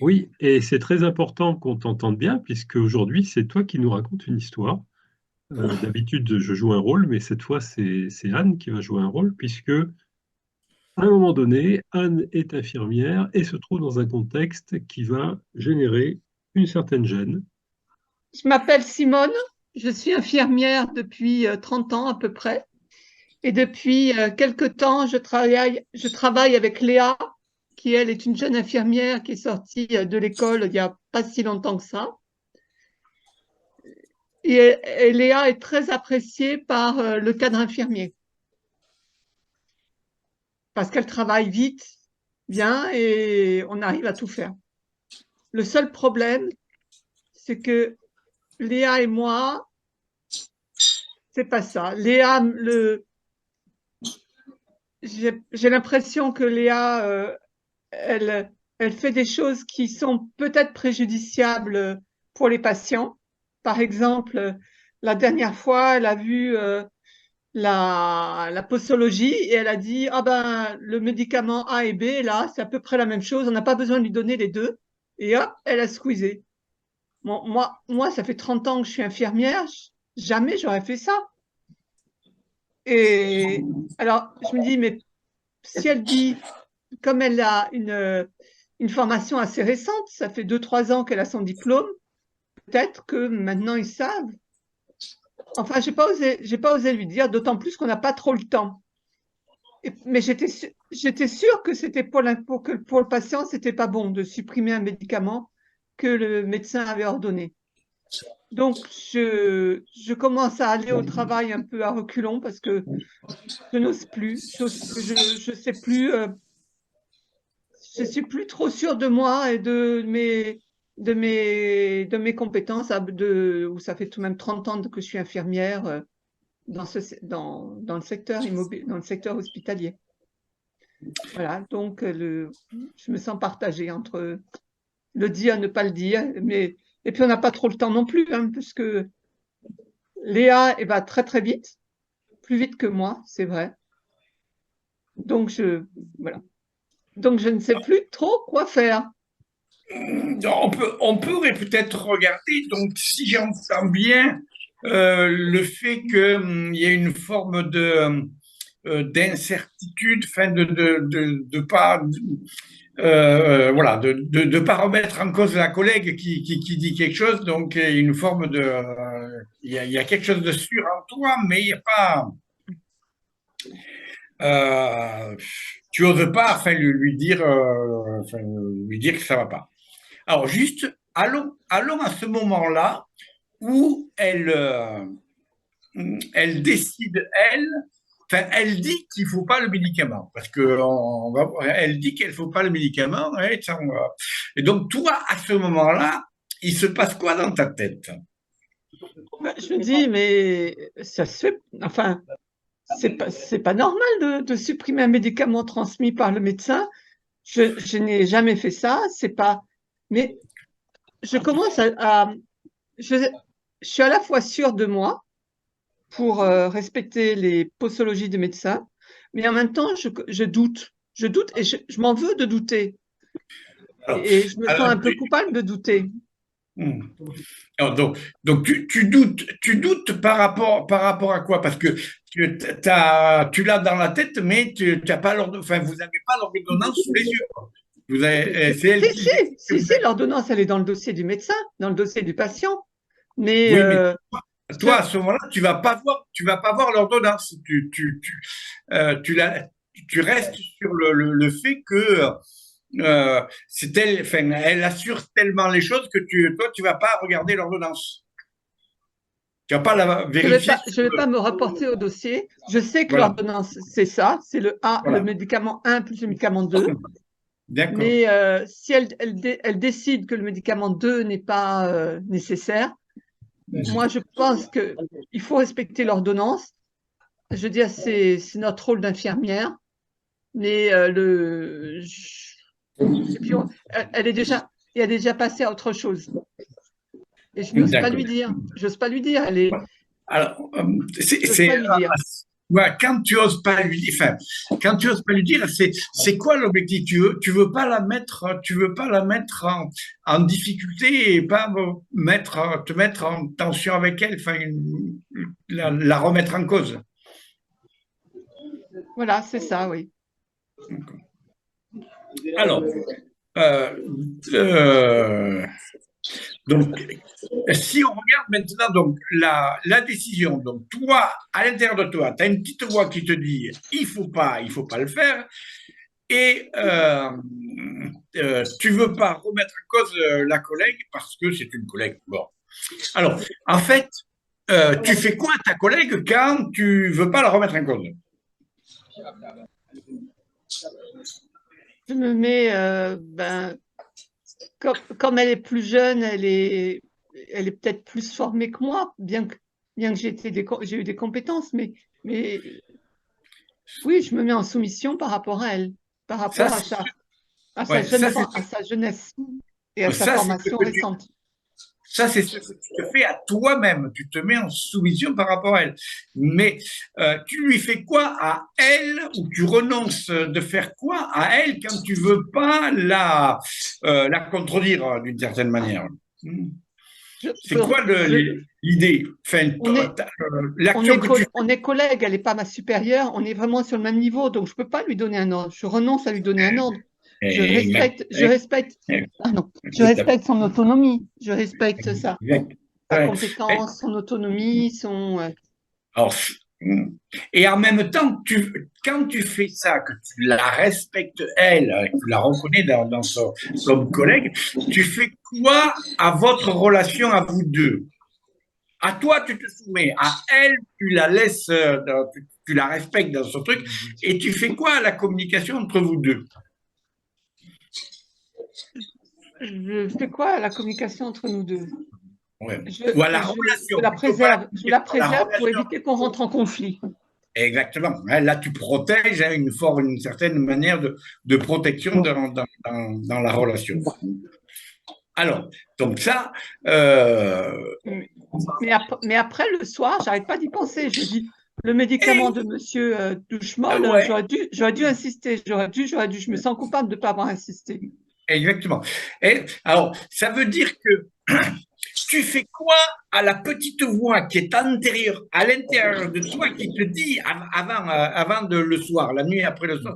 Oui, et c'est très important qu'on t'entende bien, puisque aujourd'hui, c'est toi qui nous raconte une histoire. D'habitude, je joue un rôle, mais cette fois, c'est Anne qui va jouer un rôle, puisque à un moment donné, Anne est infirmière et se trouve dans un contexte qui va générer une certaine gêne. Je m'appelle Simone, je suis infirmière depuis 30 ans à peu près. Et depuis quelque temps, je travaille avec Léa, qui elle est une jeune infirmière qui est sortie de l'école il n'y a pas si longtemps que ça. Et Léa est très appréciée par le cadre infirmier parce qu'elle travaille vite, bien et on arrive à tout faire. Le seul problème, c'est que Léa et moi, c'est pas ça. J'ai l'impression que Léa, elle, elle fait des choses qui sont peut-être préjudiciables pour les patients. Par exemple, la dernière fois, elle a vu la posologie et elle a dit, ah ben, le médicament A et B, là, c'est à peu près la même chose, on n'a pas besoin de lui donner les deux. Et hop, elle a squeezé. Bon, moi, ça fait 30 ans que je suis infirmière, jamais j'aurais fait ça. Et alors, je me dis, mais si elle dit, comme elle a une formation assez récente, ça fait 2, 3 ans qu'elle a son diplôme, peut-être que maintenant ils savent. Enfin, j'ai pas osé lui dire, d'autant plus qu'on n'a pas trop le temps. Mais j'étais sûre que c'était pour le patient, c'était pas bon de supprimer un médicament que le médecin avait ordonné. Donc, je commence à aller au travail un peu à reculons parce que je n'ose plus, je sais plus, je suis plus trop sûre de moi et de mes compétences, où ça fait tout de même 30 ans que je suis infirmière dans le secteur dans le secteur hospitalier. Voilà, donc je me sens partagée entre le dire, ne pas le dire, et puis on n'a pas trop le temps non plus, hein, puisque Léa elle va très très vite, plus vite que moi, c'est vrai. Donc voilà. Donc je ne sais plus trop quoi faire. On pourrait peut-être regarder, donc si j'entends bien, le fait qu'il y ait une forme d'incertitude, enfin de pas voilà, de pas remettre en cause la collègue qui dit quelque chose, donc il y a une forme il y a quelque chose de sûr en toi, mais il n'y a pas, euh, tu oses pas, enfin lui dire que ça va pas. Alors juste, allons à ce moment-là où elle décide, enfin, elle dit qu'il ne faut pas le médicament, parce que elle dit qu'il ne faut pas le médicament, et, et donc toi, à ce moment-là, il se passe quoi dans ta tête? Ben, je me dis, mais ça se fait, enfin, c'est pas normal de supprimer un médicament transmis par le médecin. Je n'ai jamais fait ça, c'est pas, mais je commence je, je suis à la fois sûre de moi pour respecter les posologies des médecins, mais en même temps, je doute et je m'en veux de douter. Alors, Et je me sens alors, un peu coupable de douter. hmm. Alors, donc tu doutes par rapport à quoi? Parce que tu l'as dans la tête, mais tu n'as pas enfin, vous n'avez pas l'ordonnance sous les yeux, quoi. C'est elle qui dit que Si, l'ordonnance, elle est dans le dossier du médecin, dans le dossier du patient. Mais oui, mais toi, ce, à ce moment-là, tu vas pas voir l'ordonnance. Tu, tu restes sur le fait que c'est elle, enfin, elle assure tellement les choses que toi, tu vas pas regarder l'ordonnance. Tu vas pas la vérifier sur je vais pas me rapporter au dossier. Je sais que voilà, l'ordonnance, c'est ça, c'est le voilà. médicament 1 plus le médicament 2. D'accord. Mais si elle décide que le médicament 2 n'est pas nécessaire, moi, je pense qu'il faut respecter l'ordonnance. Je veux dire, c'est notre rôle d'infirmière. Mais et puis, elle est déjà, elle est déjà passée à autre chose. Et je n'ose pas D'accord. lui dire. J'ose pas lui dire. Alors, J'ose pas lui dire. ouais, quand tu oses pas lui dire, enfin, quand tu oses pas lui dire, c'est quoi l'objectif? Tu veux pas la mettre, tu veux pas la mettre en difficulté et pas te mettre en tension avec elle, enfin, la remettre en cause. Voilà, c'est ça, oui. Alors, euh, euh, donc, si on regarde maintenant donc la décision, donc toi, à l'intérieur de toi, tu as une petite voix qui te dit il faut pas le faire, et tu veux pas remettre en cause la collègue parce que c'est une collègue. Bon, alors en fait, tu fais quoi à ta collègue quand tu veux pas la remettre en cause? Je me mets, comme elle est plus jeune, elle est peut-être plus formée que moi, bien que j'ai eu des compétences, mais oui, je me mets en soumission par rapport à elle, par Ça, rapport c'est à sa ouais, ça c'est à sa jeunesse et à sa ça c'est ce formation que tu récente. Ça, c'est ce que tu te fais à toi-même. Tu te mets en soumission par rapport à elle. Mais tu lui fais quoi à elle ou tu renonces de faire quoi à elle quand tu veux pas la contredire d'une certaine manière. Je, C'est quoi je- l'idée? Enfin, on est, l'action que tu on est collègues, elle n'est pas ma supérieure, on est vraiment sur le même niveau, donc je ne peux pas lui donner un ordre. Je renonce à lui donner un ordre. fais. Je respecte son autonomie, je respecte sa Ouais. compétence, son autonomie, Alors, et en même temps, quand tu fais ça, que tu la respectes elle, que tu la reconnais comme collègue, tu fais quoi à votre relation à vous deux? À toi, tu te soumets. À elle, tu la laisses, tu la respectes dans son truc. Et tu fais quoi à la communication entre vous deux? je fais quoi à la communication entre nous deux? Ouais. Ou à la relation, plutôt pas la Je la communication, la préserve pour relation. éviter qu'on rentre en conflit. Exactement. Là, tu protèges une certaine manière de protection dans la relation. Alors, donc ça, Mais après, le soir, j'arrête pas d'y penser. Je me dis, le médicament de Monsieur Douchemol, ouais, j'aurais dû insister. Je me sens coupable de ne pas avoir insisté. exactement. Et alors, ça veut dire que tu fais quoi à la petite voix qui est antérieure, à l'intérieur de toi, qui te dit avant le soir, la nuit après le soir,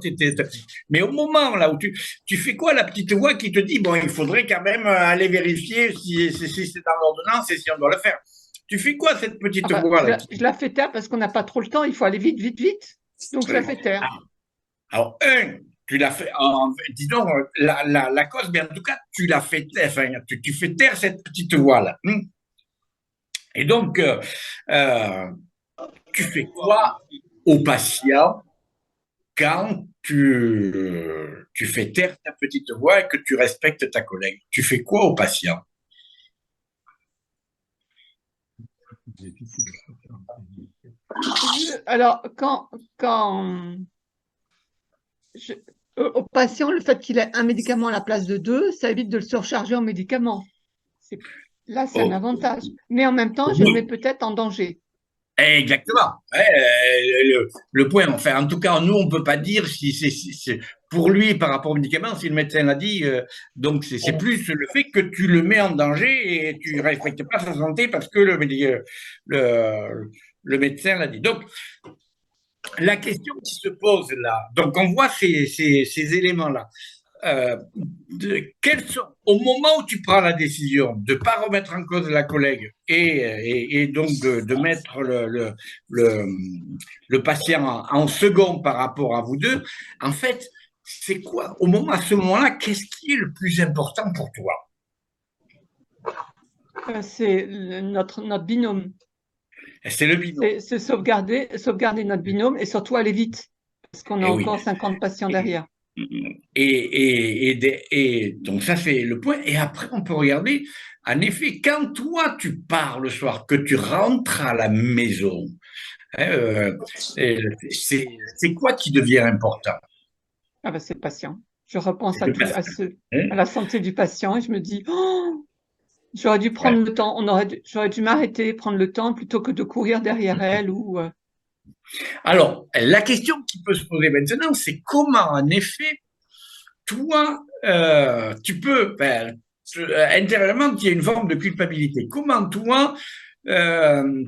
mais au moment là où tu fais quoi à la petite voix qui te dit, bon, il faudrait quand même aller vérifier si c'est dans l'ordonnance et si on doit le faire. Tu fais quoi cette petite voix là je la fais taire parce qu'on n'a pas trop le temps. Il faut aller vite, vite, vite. Donc, je la fais taire. Alors, tu l'as fait, disons, la cause, mais en tout cas, tu l'as fait taire, enfin, tu fais taire cette petite voix-là. Et donc, tu fais quoi au patient quand tu fais taire ta petite voix et que tu respectes ta collègue? Tu fais quoi au patient? Alors, au patient, le fait qu'il ait un médicament à la place de deux, ça évite de le surcharger en médicaments. Là, c'est un Oh, avantage. Mais en même temps, je le mets peut-être en danger. exactement. Ouais, le point, enfin, en tout cas, nous, on peut pas dire si c'est pour lui par rapport au médicament, si le médecin l'a dit. Donc, c'est plus le fait que tu le mets en danger et tu respectes pas sa santé parce que le médecin l'a dit. Donc, la question qui se pose là, donc on voit ces éléments-là. Au moment où tu prends la décision de ne pas remettre en cause la collègue et donc de mettre le patient en second par rapport à vous deux, en fait, c'est quoi, à ce moment-là, qu'est-ce qui est le plus important pour toi? C'est notre binôme. C'est le binôme. C'est sauvegarder notre binôme et surtout aller vite, parce qu'on a Oui. encore 50 patients derrière. Et donc ça c'est le point. Et après on peut regarder, en effet, quand toi tu pars le soir, que tu rentres à la maison, c'est quoi qui devient important? Ah ben, c'est le patient. Je repense C'est le patient. à la santé du patient et je me dis, oh, j'aurais dû Ouais. prendre le temps, j'aurais dû m'arrêter, prendre le temps plutôt que de courir derrière elle ou Alors, la question qui peut se poser maintenant, c'est comment, en effet, toi, tu peux, intérieurement, il y a une forme de culpabilité. Comment, toi,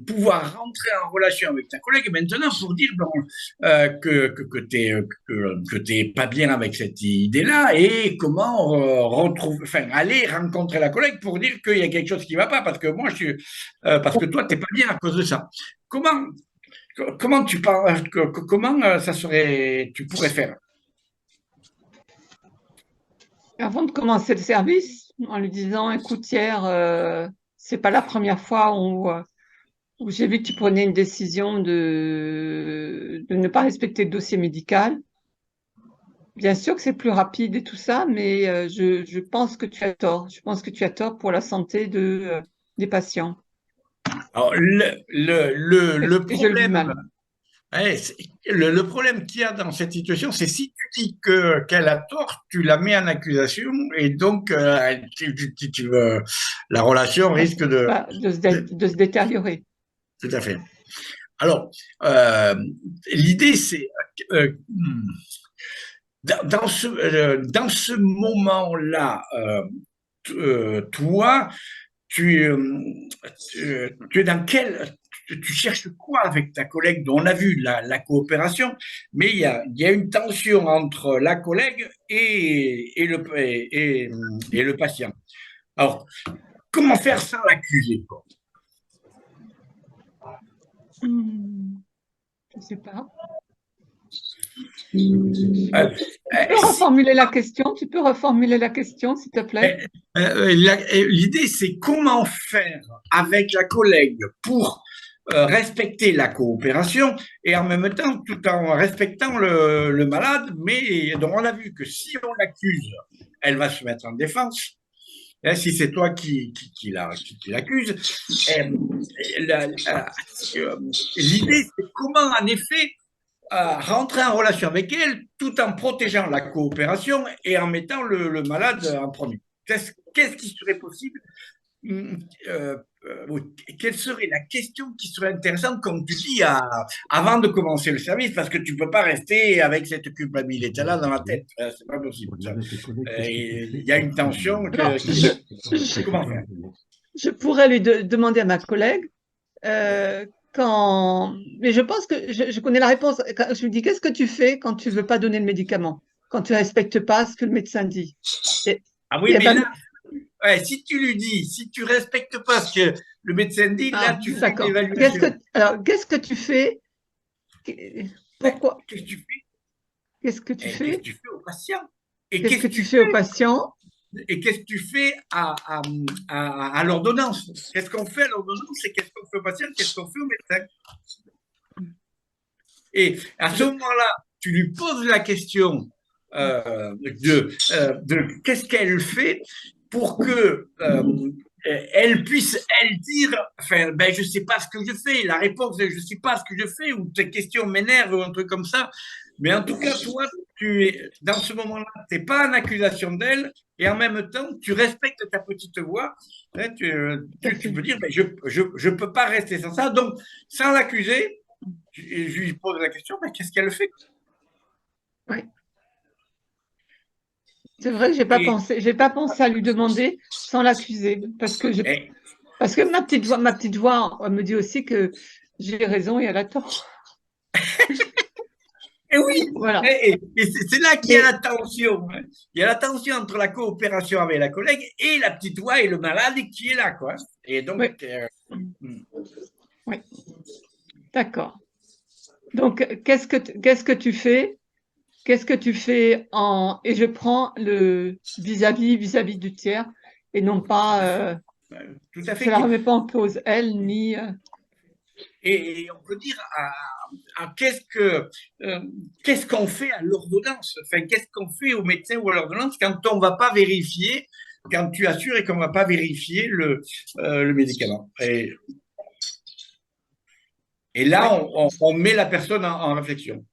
pouvoir rentrer en relation avec ta collègue maintenant pour dire bon, que t'es pas bien avec cette idée-là et comment aller rencontrer la collègue pour dire qu'il y a quelque chose qui va pas parce que moi, parce que toi, t'es pas bien à cause de ça. Comment, comment tu parles, comment ça serait, tu pourrais faire? Avant de commencer le service, en lui disant, écoute, hier, c'est pas la première fois où j'ai vu que tu prenais une décision de ne pas respecter le dossier médical. Bien sûr que c'est plus rapide et tout ça, mais je pense que tu as tort. Je pense que tu as tort pour la santé des patients. Alors, le Et je le vis problème, mal. ouais, le problème qu'il y a dans cette situation, c'est si tu dis qu'elle a tort, tu la mets en accusation et donc la relation risque De se détériorer. tout à fait. Alors, euh, l'idée, c'est dans ce moment-là, toi, tu, euh, tu es dans tu cherches quoi avec ta collègue dont on a vu la coopération, mais il y a une tension entre la collègue et le patient. Alors, comment faire sans l'accuser, quoi? Je sais pas. Euh, Tu peux si reformuler la question? Tu peux reformuler la question, s'il te plaît? L'idée, c'est comment faire avec la collègue pour respecter la coopération et en même temps, tout en respectant le malade, mais donc on a vu que si on l'accuse, elle va se mettre en défense. Hein, si c'est toi qui l'accuse, l'idée, c'est comment en effet rentrer en relation avec elle tout en protégeant la coopération et en mettant le malade en premier. Qu'est-ce qui serait possible? Oui, quelle serait la question qui serait intéressante, comme tu dis, avant de commencer le service, parce que tu ne peux pas rester avec cette culpabilité-là dans la tête. C'est pas possible. Il y a une tension. Alors, Comment faire? je pourrais demander à ma collègue mais je pense que je connais la réponse. Quand je lui dis, qu'est-ce que tu fais quand tu veux pas donner le médicament, quand tu respectes pas ce que le médecin dit? Et, Ah oui, et mais ben, là, ouais, si tu lui dis, si tu respectes pas ce que le médecin dit, là, tu fais une d'accord. évaluation. Alors, qu'est-ce que tu fais? Ben, Pourquoi? qu'est-ce que tu fais? Qu'est-ce que tu Et qu'est-ce que fais? tu fais au patient? Et Qu'est-ce qu'est-ce que que tu tu fais aux patients? Et qu'est-ce que tu fais à l'ordonnance? Qu'est-ce qu'on fait à l'ordonnance et qu'est-ce qu'on fait au patient? Qu'est-ce qu'on fait au médecin? Et à ce Je- moment-là, tu lui poses la question de qu'est-ce qu'elle fait pour que elle puisse, elle, dire, enfin, ben, je sais pas ce que je fais. La réponse est, je sais pas ce que je fais, ou tes questions m'énervent, ou un truc comme ça. Mais en tout cas, toi, dans ce moment-là, tu n'es pas en accusation d'elle, et en même temps, tu respectes ta petite voix. Hein, Tout à tu fait. peux dire, ben, je peux pas rester sans ça. Donc, sans l'accuser, je lui pose la question, mais qu'est-ce qu'elle fait? Oui. C'est vrai que Et, j'ai pas pensé à lui demander sans l'accuser, et, parce que ma petite voix me dit aussi que j'ai raison et elle a tort. et oui, Voilà. et c'est là qu'il y a la Mais tension. Hein. Il y a la tension entre la coopération avec la collègue et la petite voix et le malade qui est là, quoi. Et donc, oui, oui, d'accord. Donc, qu'est-ce que tu fais? Qu'est-ce que tu fais et je prends le vis-à-vis du tiers et non pas, tout à je fait. la remets pas en cause, elle, ni, Et on peut dire qu'est-ce qu'on fait à l'ordonnance? Enfin, qu'est-ce qu'on fait au médecin ou à l'ordonnance quand on ne va pas vérifier, quand tu assures et qu'on ne va pas vérifier le médicament? Et là, ouais, on met la personne en réflexion.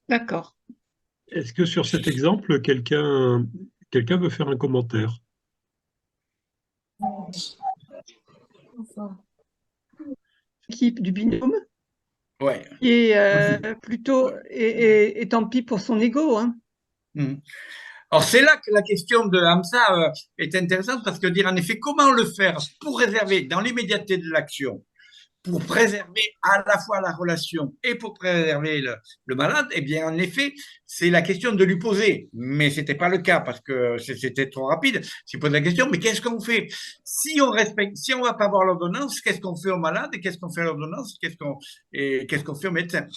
d'accord. Est-ce que sur cet exemple, quelqu'un veut faire un commentaire? équipe du binôme, Ouais. qui est plutôt, et tant pis pour son ego, hein. Mhm. Alors, c'est là que la question de Hamza est intéressante parce que dire en effet comment le faire pour réserver dans l'immédiateté de l'action pour préserver à la fois la relation et pour préserver le malade, eh bien, en effet, c'est la question de lui poser. Mais c'était pas le cas parce que c'était trop rapide. S'il pose la question, mais qu'est-ce qu'on fait? Si on respecte, si on va pas voir l'ordonnance, qu'est-ce qu'on fait au malade et qu'est-ce qu'on fait à l'ordonnance? Qu'est-ce qu'on fait au médecin?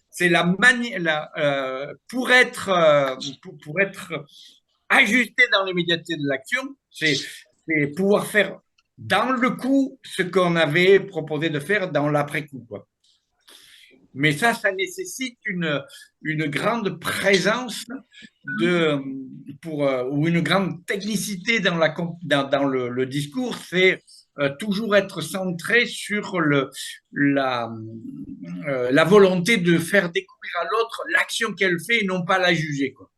C'est la manière, pour pour être ajusté dans l'immédiateté de l'action, c'est pouvoir faire dans le coup ce qu'on avait proposé de faire dans l'après-coup, quoi. Mais ça nécessite une grande présence de, ou une grande technicité dans le discours. C'est toujours être centré sur la volonté de faire découvrir à l'autre l'action qu'elle fait et non pas la juger, quoi.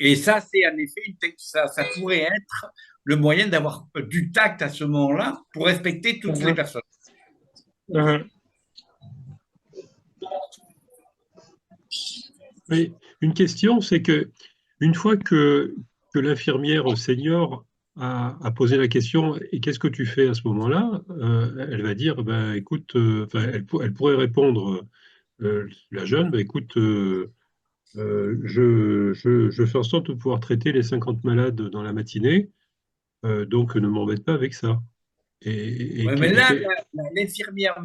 Et ça, c'est en effet, ça pourrait être le moyen d'avoir du tact à ce moment-là pour respecter toutes les personnes. Mais une question, c'est que une fois que l'infirmière senior a posé la question, et qu'est-ce que tu fais à ce moment-là? Elle va dire, ben, écoute, enfin, elle pourrait répondre, la jeune, ben, écoute, je fais en sorte de pouvoir traiter les 50 malades dans la matinée, donc ne m'embête pas avec ça. Ouais, mais là, l'infirmière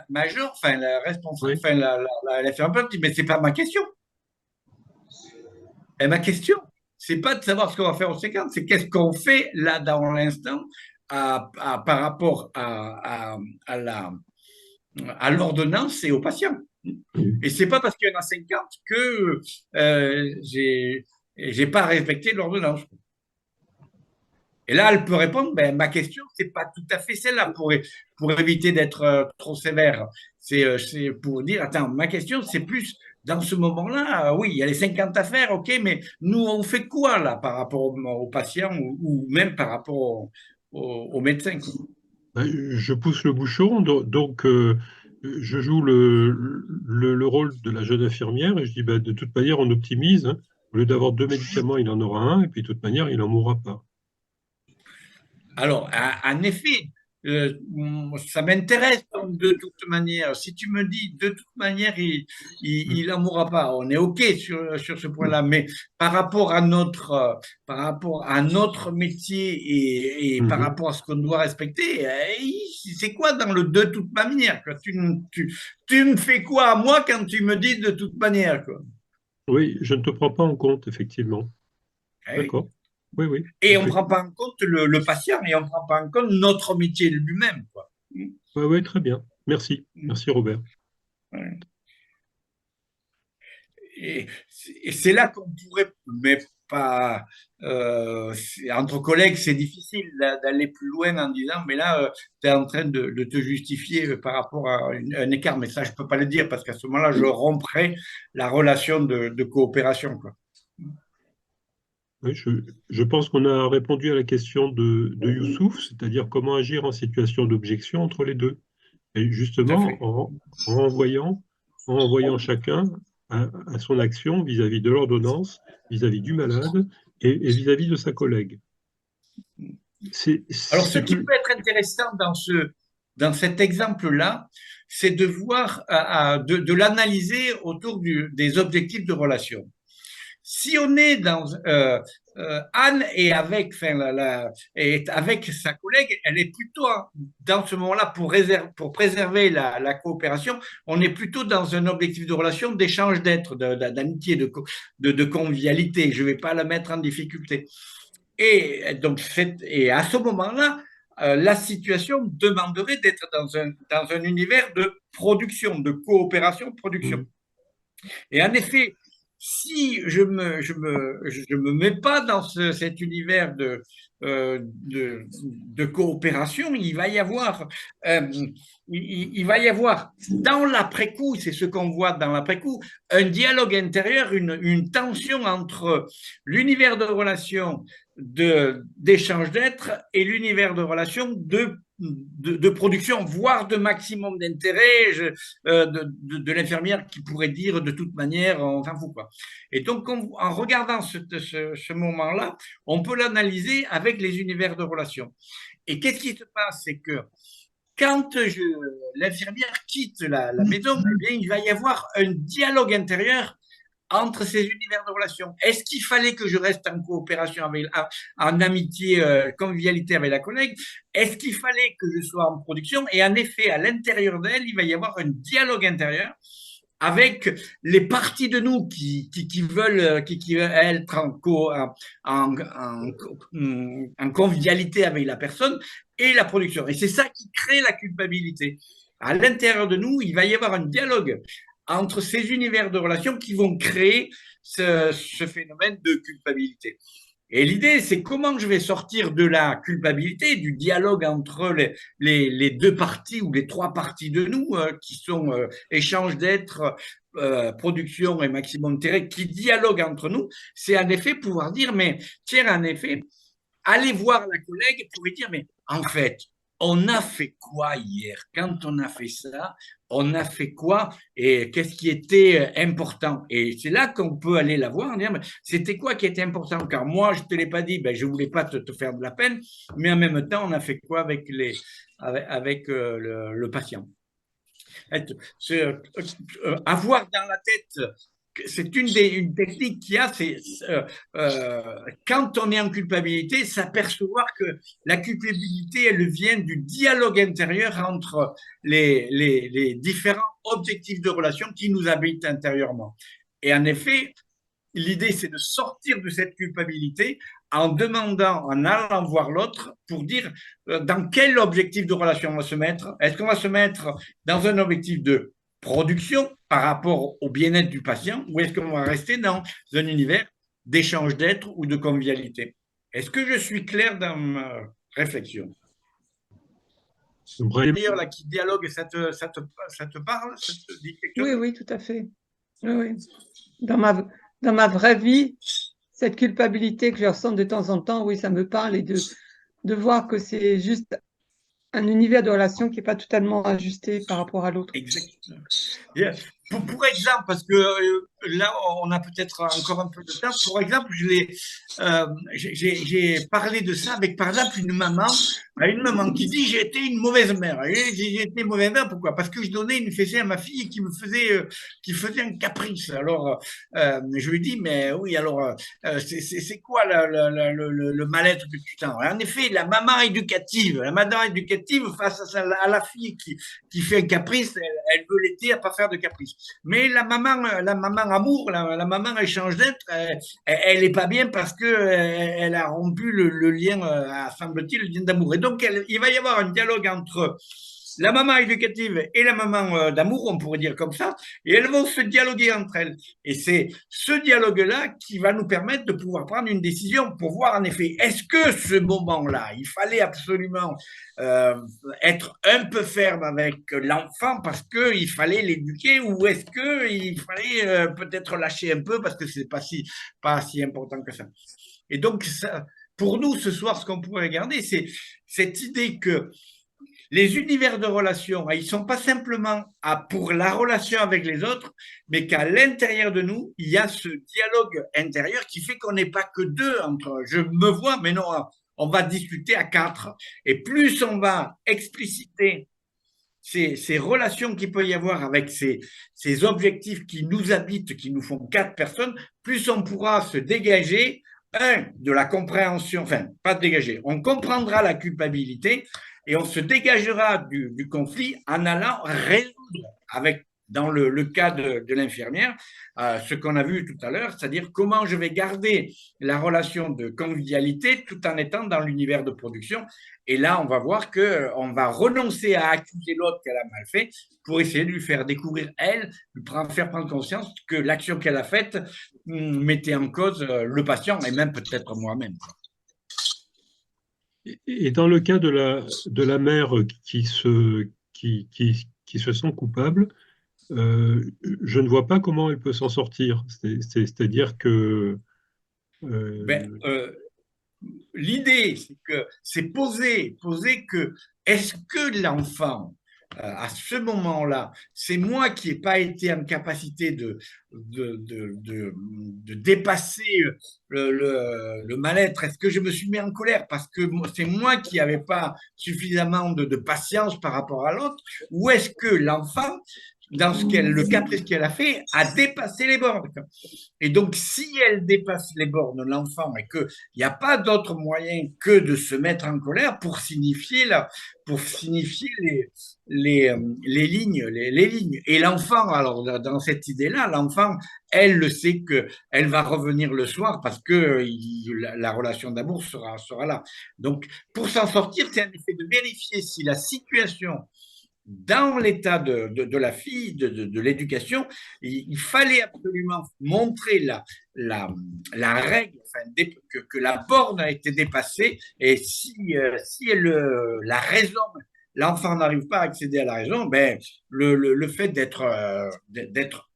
majeure, enfin la responsable, oui, enfin l'infirmière, dit, mais c'est pas ma question. Et ma question, c'est pas de savoir ce qu'on va faire aux 50, c'est qu'est-ce qu'on fait là dans l'instant par rapport à l'ordonnance et aux patients. Et c'est pas parce qu'il y en a 50 que j'ai pas respecté l'ordonnance. Et là, elle peut répondre, ben, ma question, c'est pas tout à fait celle-là pour éviter d'être trop sévère. C'est pour dire, attends, ma question, c'est plus dans ce moment-là, oui, il y a les 50 à faire, ok, mais nous, on fait quoi là par rapport aux patients ou même par rapport aux médecins, quoi. ben, je pousse le bouchon, donc je joue le rôle de la jeune infirmière et je dis, ben, de toute manière, on optimise, hein. Au lieu d'avoir deux médicaments, il en aura un, et puis de toute manière, il n'en mourra pas. Alors, en effet, ça m'intéresse donc, de toute manière. Si tu me dis de toute manière, il en mourra pas, on est OK sur ce point-là. Mais par rapport à par rapport à notre métier et par Mhm. rapport à ce qu'on doit respecter, c'est quoi dans le de toute manière, quoi? Tu me fais quoi à moi quand tu me dis de toute manière, quoi? Oui, je ne te prends pas en compte, effectivement. Eh oui. D'accord. Oui, oui, Et on ne prend effectivement. pas en compte le patient et on ne prend pas en compte notre métier lui-même, quoi. Oui, oui, très bien. Merci. Merci, Robert. Ouais. Et c'est là qu'on pourrait, mais pas entre collègues, c'est difficile d'aller plus loin en disant, mais là, tu es en train de te justifier par rapport à un écart. Mais ça, je peux pas le dire parce qu'à ce moment-là, je romprais la relation de coopération, quoi. Oui, je pense qu'on a répondu à la question de Youssouf, c'est-à-dire comment agir en situation d'objection entre les deux. Et Tout à justement, fait. en renvoyant chacun à son action vis-à-vis de l'ordonnance, vis-à-vis du malade et vis-à-vis de sa collègue. C'est Alors, ce ce qui que... peut être intéressant dans cet exemple-là, c'est de voir, de l'analyser autour des objectifs de relation. Si on est dans Anne est avec, enfin, est avec sa collègue, elle est plutôt dans ce moment-là pour préserver la coopération. On est plutôt dans un objectif de relation, d'échange d'être, d'amitié, de convivialité. Je ne vais pas la mettre en difficulté. Et donc, et à ce moment-là, la situation demanderait d'être dans un univers de production, de coopération, production. Et en effet, si je me mets pas dans cet univers de coopération, il va y avoir dans l'après-coup, c'est ce qu'on voit dans l'après-coup, un dialogue intérieur, une tension entre l'univers de relations d'échange d'êtres et l'univers de relations de production, voire de maximum d'intérêt de l'infirmière qui pourrait dire de toute manière, on s'en fout quoi. Et donc, en regardant ce moment-là, on peut l'analyser avec les univers de relations. Et qu'est-ce qui se passe? C'est que quand l'infirmière quitte la maison, eh bien, il va y avoir un dialogue intérieur entre ces univers de relations. Est-ce qu'il fallait que je reste en coopération, en amitié, convivialité avec la collègue? Est-ce qu'il fallait que je sois en production? Et en effet, à l'intérieur d'elle, il va y avoir un dialogue intérieur avec les parties de nous qui veulent être en convivialité avec la personne et la production. Et c'est ça qui crée la culpabilité. À l'intérieur de nous, il va y avoir un dialogue entre ces univers de relations qui vont créer ce phénomène de culpabilité. Et l'idée, c'est comment je vais sortir de la culpabilité, du dialogue entre les deux parties ou les trois parties de nous, qui sont échange d'êtres, production et maximum d'intérêt, qui dialoguent entre nous. C'est en effet pouvoir dire, mais tiens, en effet, allez voir la collègue pour lui dire, mais en fait, on a fait quoi hier? Quand on a fait ça, on a fait quoi? Et qu'est-ce qui était important? Et c'est là qu'on peut aller la voir en disant, c'était quoi qui était important? Car moi, je ne te l'ai pas dit, ben, je ne voulais pas te faire de la peine, mais en même temps, on a fait quoi avec le patient? Avoir dans la tête, c'est une technique qu'il y a, c'est quand on est en culpabilité, s'apercevoir que la culpabilité, elle vient du dialogue intérieur entre les différents objectifs de relation qui nous habitent intérieurement. Et en effet, l'idée, c'est de sortir de cette culpabilité en demandant, en allant voir l'autre pour dire dans quel objectif de relation on va se mettre. Est-ce qu'on va se mettre dans un objectif de production par rapport au bien-être du patient ou est-ce qu'on va rester dans un univers d'échange d'êtres ou de convivialité? Est-ce que je suis clair dans ma réflexion? D'ailleurs, là, qui dialogue, ça te parle? Ça te dit quelque chose? Oui, oui, tout à fait. Oui, oui. Dans ma vraie vie, cette culpabilité que je ressens de temps en temps, oui, ça me parle, et de voir que c'est juste un univers de relation qui n'est pas totalement ajusté par rapport à l'autre. Exactement. Yeah. Pour exemple, parce que là, on a peut-être encore un peu de temps. Pour exemple, j'ai parlé de ça avec, par exemple, une maman qui dit j'ai été une mauvaise mère. J'ai été une mauvaise mère, pourquoi? Parce que je donnais une fessée à ma fille qui faisait un caprice. Alors, je lui dis, mais oui, alors, c'est quoi le mal-être que tu sens? En effet, la maman éducative face à la fille qui fait un caprice, elle veut l'aider à pas faire de caprice. Mais la maman amour, la maman échange d'être, elle est pas bien parce que elle a rompu le lien, semble-t-il, le lien d'amour. Et donc, il va y avoir un dialogue entre la maman éducative et la maman d'amour, on pourrait dire comme ça, et elles vont se dialoguer entre elles. Et c'est ce dialogue-là qui va nous permettre de pouvoir prendre une décision pour voir en effet, est-ce que ce moment-là, il fallait absolument être un peu ferme avec l'enfant parce qu'il fallait l'éduquer, ou est-ce qu'il fallait peut-être lâcher un peu parce que c'est pas si important que ça. Et donc, ça, pour nous, ce soir, ce qu'on pourrait regarder, c'est cette idée que les univers de relations, ils ne sont pas simplement pour la relation avec les autres, mais qu'à l'intérieur de nous, il y a ce dialogue intérieur qui fait qu'on n'est pas que deux entre je me vois, mais non, on va discuter à quatre. Et plus on va expliciter ces relations qu'il peut y avoir avec ces objectifs qui nous habitent, qui nous font quatre personnes, plus on pourra se dégager, de la compréhension, enfin, pas dégager, on comprendra la culpabilité et on se dégagera du conflit en allant résoudre avec, dans le cas de l'infirmière, ce qu'on a vu tout à l'heure, c'est-à-dire comment je vais garder la relation de convivialité tout en étant dans l'univers de production. Et là, on va voir qu'on va renoncer à accuser l'autre qu'elle a mal fait pour essayer de lui faire découvrir, elle, faire prendre conscience que l'action qu'elle a faite mettait en cause le patient et même peut-être moi-même. Et dans le cas de la mère qui se sent coupable, je ne vois pas comment elle peut s'en sortir. C'est-à-dire que Ben, euh, l'idée, c'est que c'est poser que est-ce que l'enfant, à ce moment-là, c'est moi qui n'ai pas été en capacité de dépasser le mal-être? Est-ce que je me suis mis en colère parce que c'est moi qui n'avais pas suffisamment de patience par rapport à l'autre? Ou est-ce que l'enfant, dans le caprice qu'elle a fait, a dépassé les bornes? Et donc, si elle dépasse les bornes de l'enfant et qu'il n'y a pas d'autre moyen que de se mettre en colère pour signifier les lignes, les lignes. Et l'enfant, alors dans cette idée-là, l'enfant, elle le sait que elle va revenir le soir parce que la relation d'amour sera là. Donc, pour s'en sortir, c'est un effet de vérifier si la situation dans l'état de la fille, de l'éducation, il fallait absolument montrer la règle, enfin, que la borne a été dépassée, et si la raison, l'enfant n'arrive pas à accéder à la raison, ben, le fait d'être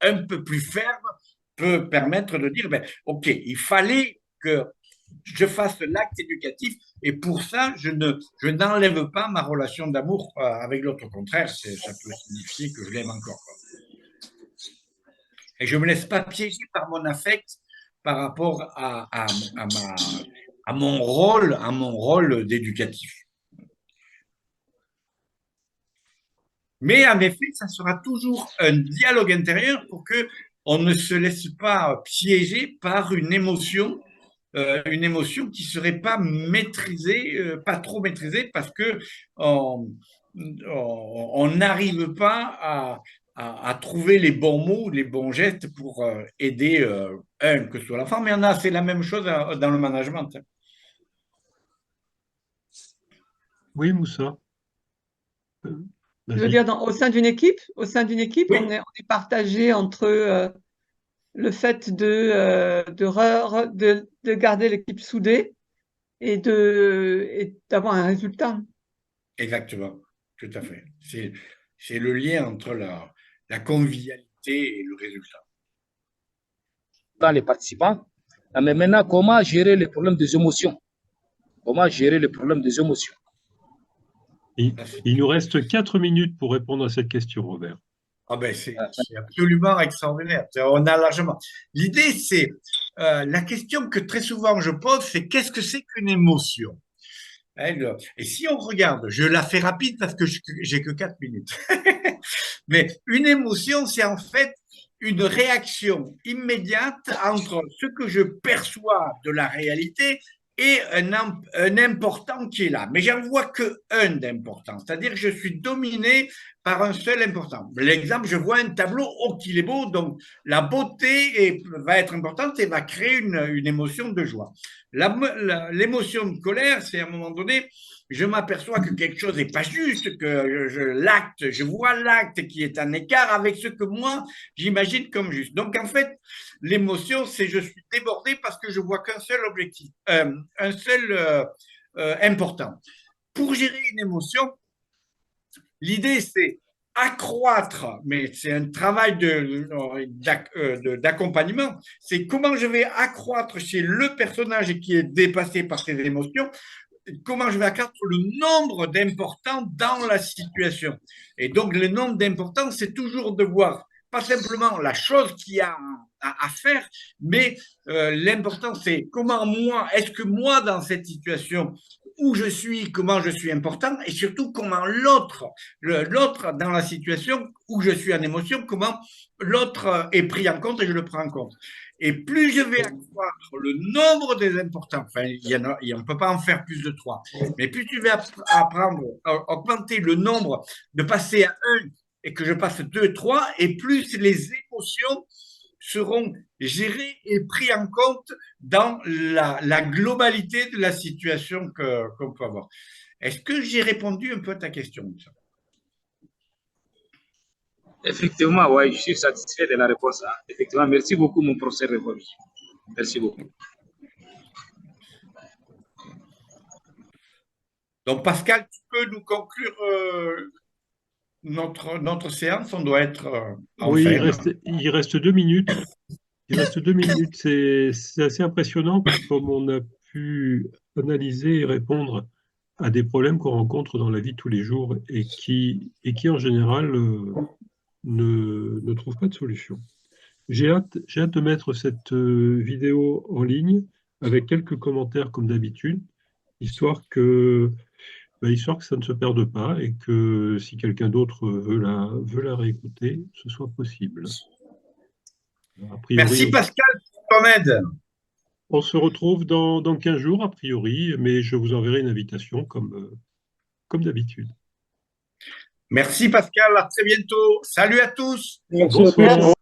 un peu plus ferme peut permettre de dire, ben, OK, il fallait que je fasse l'acte éducatif et pour ça, je n'enlève pas ma relation d'amour avec l'autre. Au contraire, ça peut signifier que je l'aime encore. Et je ne me laisse pas piéger par mon affect par rapport à mon rôle d'éducatif. Mais en effet, ça sera toujours un dialogue intérieur pour que on ne se laisse pas piéger par une émotion qui serait pas maîtrisée, pas trop maîtrisée, parce que on n'arrive pas à trouver les bons mots, les bons gestes pour aider que ce soit l'enfant. Mais c'est la même chose dans le management. oui, Moussa, Je veux vas-y. dire, au sein d'une équipe, Oui, on est partagé entre le fait de garder l'équipe soudée et d'avoir un résultat. exactement, tout à fait. C'est le lien entre la convivialité et le résultat. Dans les participants. Mais maintenant, comment gérer les problèmes des émotions? Comment gérer les problèmes des émotions? Il nous reste 4 minutes pour répondre à cette question, Robert. Ah ben c'est absolument extraordinaire. On a largement. L'idée, c'est la question que très souvent je pose, c'est qu'est-ce que c'est qu'une émotion? Et si on regarde, je la fais rapide parce que j'ai que 4 minutes. Mais une émotion, c'est en fait une réaction immédiate entre ce que je perçois de la réalité et un important qui est là. Mais j'en vois que un d'important, c'est-à-dire que je suis dominé par un seul important. L'exemple, je vois un tableau, oh qu'il est beau, donc la beauté va être importante et va créer une émotion de joie. L'émotion de colère, c'est à un moment donné, je m'aperçois que quelque chose n'est pas juste, que je vois l'acte qui est en écart avec ce que moi, j'imagine comme juste. Donc, en fait, l'émotion, c'est je suis débordé parce que je vois qu'un seul objectif, un seul important. Pour gérer une émotion, l'idée, c'est accroître, mais c'est un travail d'accompagnement, c'est comment je vais accroître chez le personnage qui est dépassé par ses émotions, comment je vais accroître le nombre d'importants dans la situation. Et donc, le nombre d'importants, c'est toujours de voir pas simplement la chose qu'il y a à faire, mais l'important, c'est comment moi, est-ce que moi, dans cette situation, où je suis, comment je suis important, et surtout comment l'autre dans la situation où je suis en émotion, comment l'autre est pris en compte et je le prends en compte. Et plus je vais accroître le nombre des importants, enfin, on ne peut pas en faire plus de 3, mais plus tu vas augmenter le nombre, de passer à 1 et que je passe 2, 3, et plus les émotions seront gérées et prises en compte dans la globalité de la situation qu'on peut avoir. Est-ce que j'ai répondu un peu à ta question? Effectivement, oui, je suis satisfait de la réponse. Hein. Effectivement, merci beaucoup, mon professeur Révolu. Merci beaucoup. Donc, Pascal, tu peux nous conclure notre séance? On doit être en Oui, fin. il reste 2 minutes. Il reste 2 minutes. C'est assez impressionnant comme on a pu analyser et répondre à des problèmes qu'on rencontre dans la vie de tous les jours et qui en général, ne trouvent pas de solution. J'ai hâte de mettre cette vidéo en ligne avec quelques commentaires comme d'habitude, histoire que, histoire que ça ne se perde pas et que si quelqu'un d'autre veut la réécouter, ce soit possible. A priori, Merci, Pascal, pour ton aide. on se retrouve dans 15 jours, a priori, mais je vous enverrai une invitation comme d'habitude. Merci, Pascal. À très bientôt. Salut à tous. Merci à tous. Bonsoir.